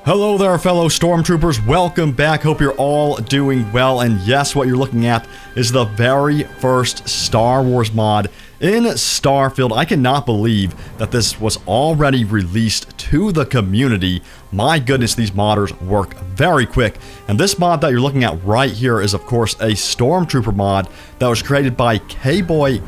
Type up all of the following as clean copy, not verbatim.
Hello there, fellow stormtroopers. Welcome back. Hope you're all doing well. And yes, what you're looking at is the very first Star Wars mod in Starfield. I cannot believe that this was already released to the community. My goodness, these modders work very quick. And this mod that you're looking at right here is, of course, a Stormtrooper mod that was created by K-Boy.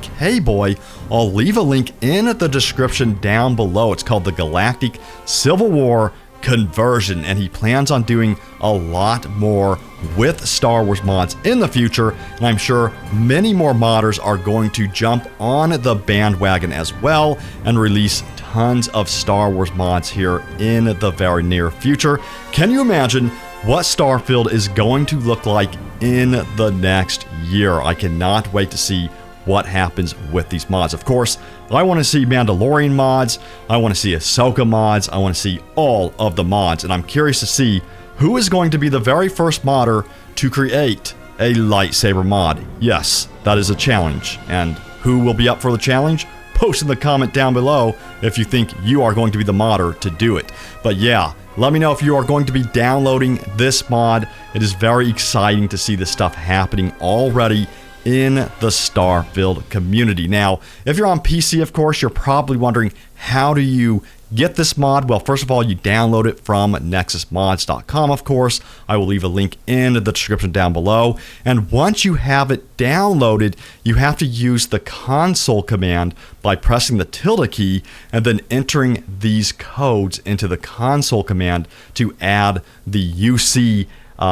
I'll leave a link in the description down below. It's called the Galactic Civil War Conversion, and he plans on doing a lot more with Star Wars mods in the future, and I'm sure many more modders are going to jump on the bandwagon as well and release tons of Star Wars mods here in the very near future. Can you imagine what Starfield is going to look like in the next year? I cannot wait to see what happens with these mods. Of course, I want to see Mandalorian mods, I want to see Ahsoka mods, I want to see all of the mods, and I'm curious to see who is going to be the very first modder to create a lightsaber mod. Yes, that is a challenge, and who will be up for the challenge? Post in the comment down below if you think you are going to be the modder to do it. But yeah, let me know if you are going to be downloading this mod. It is very exciting to see this stuff happening already in the Starfield community. Now, if you're on PC, of course, you're probably wondering, how do you get this mod? Well, first of all, you download it from nexusmods.com, of course. I will leave a link in the description down below. And once you have it downloaded, you have to use the console command by pressing the tilde key and then entering these codes into the console command to add the UC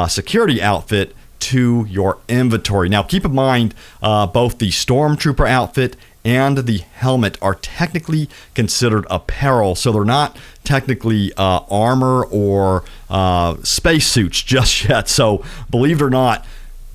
security outfit to your inventory. Now, keep in mind, both the Stormtrooper outfit and the helmet are technically considered apparel, so they're not technically armor or spacesuits just yet. So, believe it or not,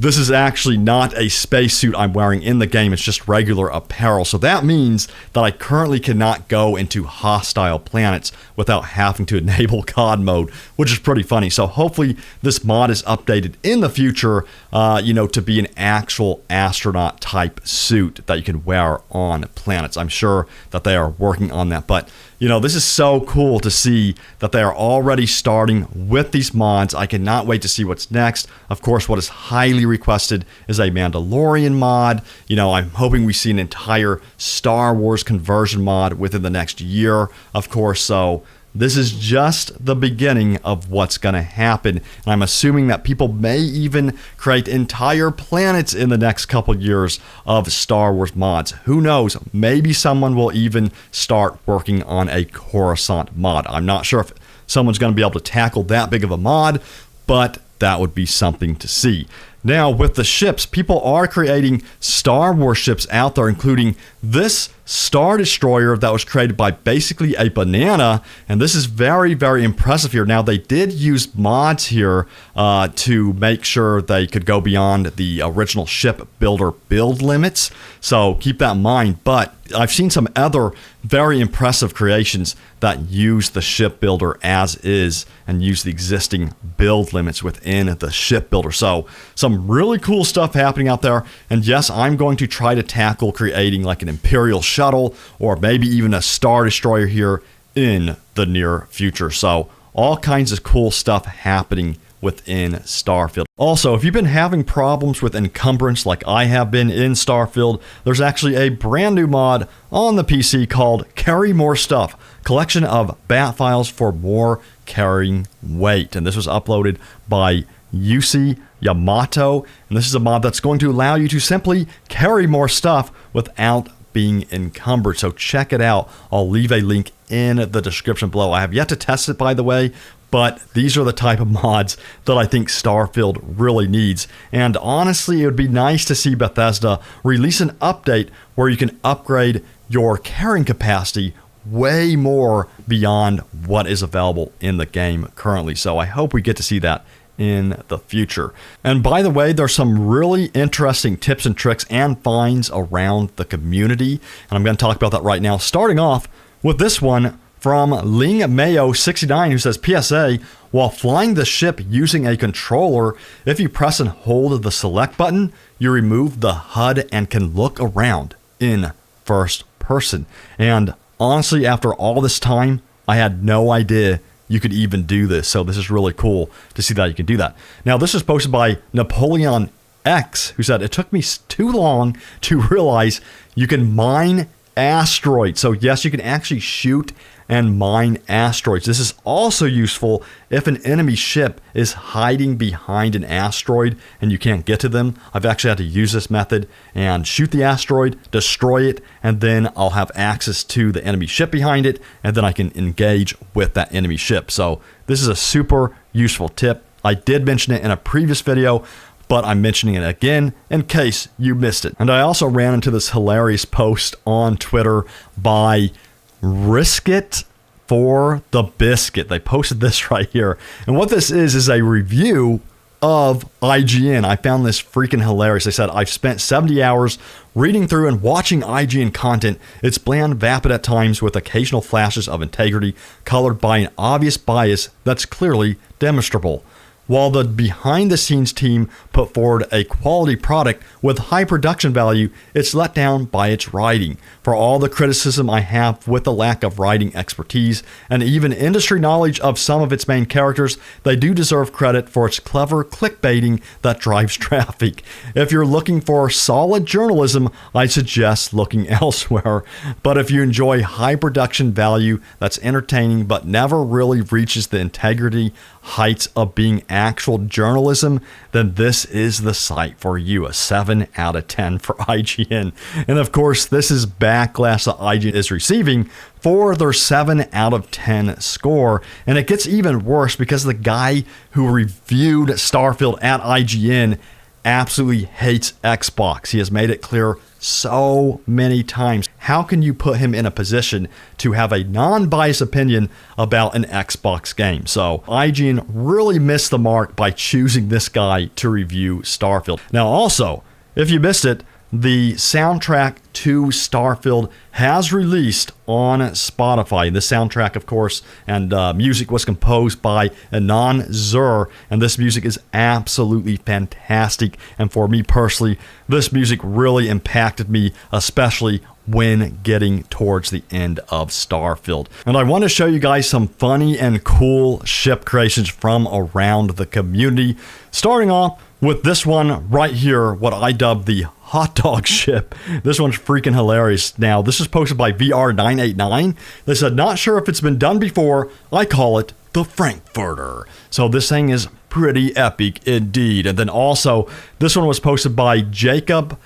this is actually not a spacesuit I'm wearing in the game. It's just regular apparel. So that means that I currently cannot go into hostile planets without having to enable God mode, which is pretty funny. So hopefully this mod is updated in the future, to be an actual astronaut type suit that you can wear on planets. I'm sure that they are working on that. But this is so cool to see that they are already starting with these mods. I cannot wait to see what's next. Of course, what is highly requested is a Mandalorian mod. I'm hoping we see an entire Star Wars conversion mod within the next year, of course. So this is just the beginning of what's going to happen. And I'm assuming that people may even create entire planets in the next couple years of Star Wars mods. Who knows? Maybe someone will even start working on a Coruscant mod. I'm not sure if someone's going to be able to tackle that big of a mod, but that would be something to see. Now, with the ships, people are creating Star Wars ships out there, including this Star Destroyer that was created by basically a banana, and this is very, very impressive here. Now, they did use mods here to make sure they could go beyond the original ship builder build limits, so keep that in mind. But I've seen some other very impressive creations that use the ship builder as is and use the existing build limits within the ship builder. So some really cool stuff happening out there. And yes, I'm going to try to tackle creating like an Imperial shuttle or maybe even a Star Destroyer here in the near future. So all kinds of cool stuff happening within Starfield. Also, if you've been having problems with encumbrance like I have been in Starfield, there's actually a brand new mod on the PC called Carry More Stuff, collection of bat files for more carrying weight. And this was uploaded by UC Yamato, and this is a mod that's going to allow you to simply carry more stuff without being encumbered. So check it out. I'll leave a link in the description below. I have yet to test it, by the way, but these are the type of mods that I think Starfield really needs. And honestly, it would be nice to see Bethesda release an update where you can upgrade your carrying capacity way more beyond what is available in the game currently. So I hope we get to see that in the future. And by the way, there's some really interesting tips and tricks and finds around the community, and I'm going to talk about that right now, starting off with this one from Ling Mayo 69, who says, PSA, while flying the ship using a controller, if you press and hold the select button, you remove the HUD and can look around in first person. And honestly, after all this time, I had no idea you could even do this. So this is really cool to see that you can do that. Now, this is posted by Napoleon X, who said, it took me too long to realize you can mine asteroids. So yes, you can actually shoot and mine asteroids. This is also useful if an enemy ship is hiding behind an asteroid and you can't get to them. I've actually had to use this method and shoot the asteroid, destroy it, and then I'll have access to the enemy ship behind it, and then I can engage with that enemy ship. So this is a super useful tip. I did mention it in a previous video, but I'm mentioning it again in case you missed it. And I also ran into this hilarious post on Twitter by Risk It for the Biscuit. They posted this right here. And what this is a review of IGN. I found this freaking hilarious. They said, I've spent 70 hours reading through and watching IGN content. It's bland, vapid at times with occasional flashes of integrity colored by an obvious bias that's clearly demonstrable. While the behind-the-scenes team put forward a quality product with high production value, it's let down by its writing. For all the criticism I have with the lack of writing expertise and even industry knowledge of some of its main characters, they do deserve credit for its clever clickbaiting that drives traffic. If you're looking for solid journalism, I suggest looking elsewhere. But if you enjoy high production value that's entertaining but never really reaches the integrity heights of being actual journalism, then this is the site for you. A 7 out of 10 for IGN. And of course, this is backlash that IGN is receiving for their 7 out of 10 score. And it gets even worse because the guy who reviewed Starfield at IGN absolutely hates Xbox. He has made it clear so many times. How can you put him in a position to have a non-biased opinion about an Xbox game? So IGN really missed the mark by choosing this guy to review Starfield. Now also, if you missed it, the soundtrack to Starfield has released on Spotify. The soundtrack, of course, and music was composed by Anon Zur, and this music is absolutely fantastic. And for me personally, this music really impacted me, especially when getting towards the end of Starfield. And I want to show you guys some funny and cool ship creations from around the community, starting off with this one right here, what I dubbed the hot dog ship. This one's freaking hilarious. Now, this is posted by VR989. They said, not sure if it's been done before. I call it the Frankfurter. So this thing is pretty epic indeed. And then also, this one was posted by Jacob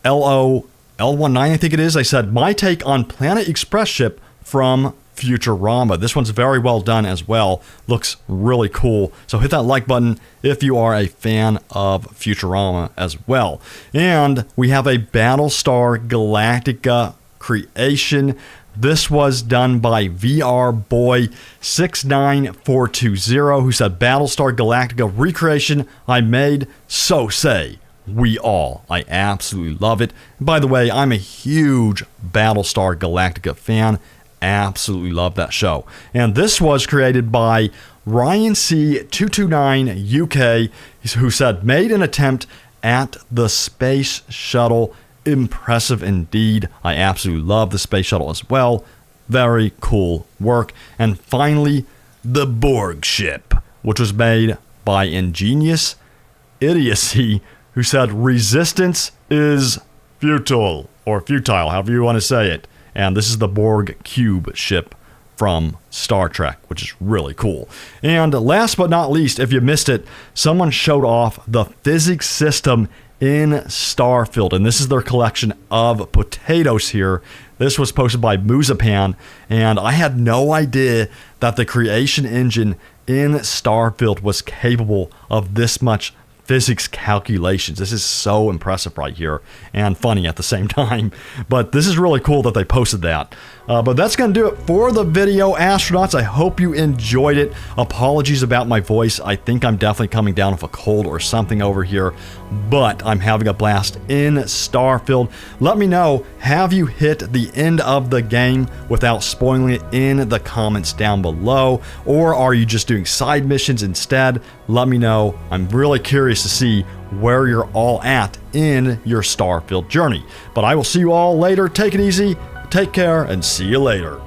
LOL19, I think it is. They said, my take on Planet Express ship from Futurama. This one's very well done as well. Looks really cool. So hit that like button if you are a fan of Futurama as well. And we have a Battlestar Galactica creation. This was done by VR Boy 69420, who said, Battlestar Galactica recreation I made, so say we all. I absolutely love it. By the way, I'm a huge Battlestar Galactica fan. Absolutely love that show. And this was created by Ryan C229 UK, who said, made an attempt at the space shuttle. Impressive indeed. I absolutely love the space shuttle as well. Very cool work. And finally, the Borg ship, which was made by Ingenious Idiocy, who said, resistance is futile, or futile, however you want to say it. And this is the Borg Cube ship from Star Trek, which is really cool. And last but not least, if you missed it, someone showed off the physics system in Starfield. And this is their collection of potatoes here. This was posted by Muzapan, and I had no idea that the creation engine in Starfield was capable of this much physics calculations. This is so impressive right here, and funny at the same time. But this is really cool that they posted that. But that's going to do it for the video, astronauts. I hope you enjoyed it. Apologies about my voice. I think I'm definitely coming down with a cold or something over here, but I'm having a blast in Starfield. Let me know, have you hit the end of the game without spoiling it in the comments down below, or are you just doing side missions instead? Let me know. I'm really curious to see where you're all at in your Starfield journey. But I will see you all later. Take it easy. Take care, and see you later.